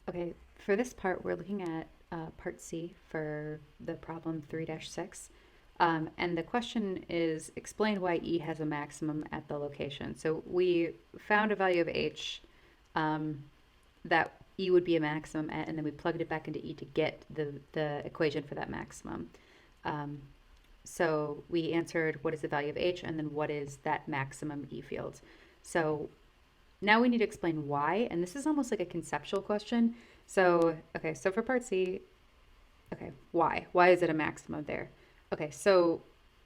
Okay, for this part, we're looking at part C for the problem 3-6. And the question is, explain why E has a maximum at the location. So we found a value of H um, that E would be a maximum at, and then we plugged it back into E to get the equation for that maximum. Um, so we answered what is the value of H, and then what is that maximum E field. So now we need to explain why, and this is almost like a conceptual question. So, okay, so for part C, okay, why? Why is it a maximum there? Okay, so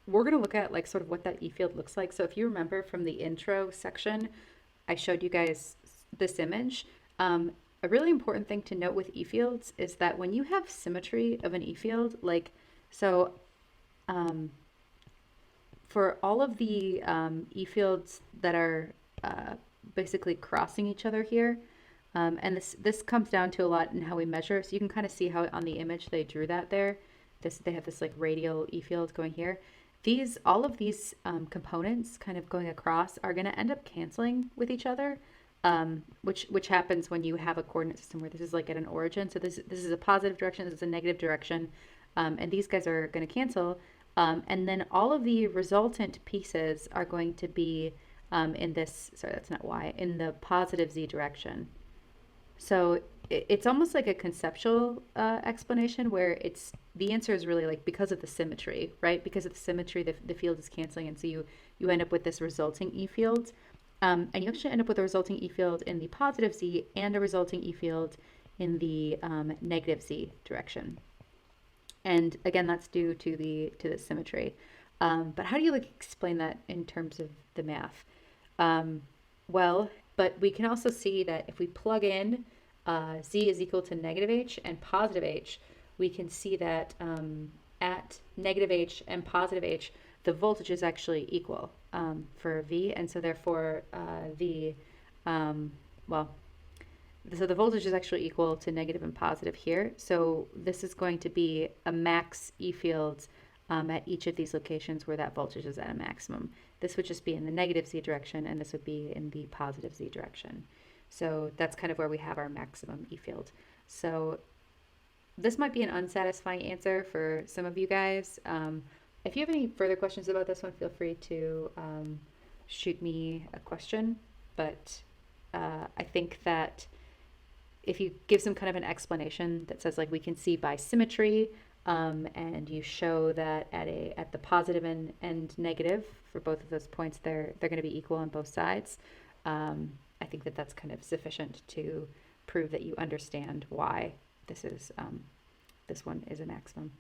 we're going to look at like sort of what that E field looks like. So if you remember from the intro section, I showed you guys this image. A really important thing to note with E fields is that when you have symmetry of an E field, like, so um, for all of the E fields that are uh, basically crossing each other here, and this comes down to a lot in how we measure. So you can kind of see how on the image they drew that there. They have this like radial E field going here. All of these components kind of going across are going to end up canceling with each other, which happens when you have a coordinate system where this is like at an origin. So this is a positive direction, this is a negative direction, and these guys are going to cancel. And then all of the resultant pieces are going to be in this, sorry, that's not Y, in the positive Z direction. So it's almost like a conceptual explanation where the answer is really like because of the symmetry, right? Because of the symmetry, the field is canceling, and so you end up with this resulting E field. And you actually end up with a resulting E field in the positive Z and a resulting E field in the negative Z direction. And again, that's due to the symmetry. But how do you like explain that in terms of the math? Um, well, but we can also see that if we plug in z is equal to negative h and positive h, we can see that at negative h and positive h, the voltage is actually equal for V, and so therefore um, well, so the voltage is actually equal to negative and positive here. So this is going to be a max E field at each of these locations where that voltage is at a maximum. This would just be in the negative Z direction, and this would be in the positive Z direction. So that's kind of where we have our maximum E field. So this might be an unsatisfying answer for some of you guys. If you have any further questions about this one, feel free to shoot me a question. But I think that if you give some kind of an explanation that says like we can see by symmetry, and you show that at the positive and negative for both of those points, they're going to be equal on both sides. I think that that's kind of sufficient to prove that you understand why this one is a maximum.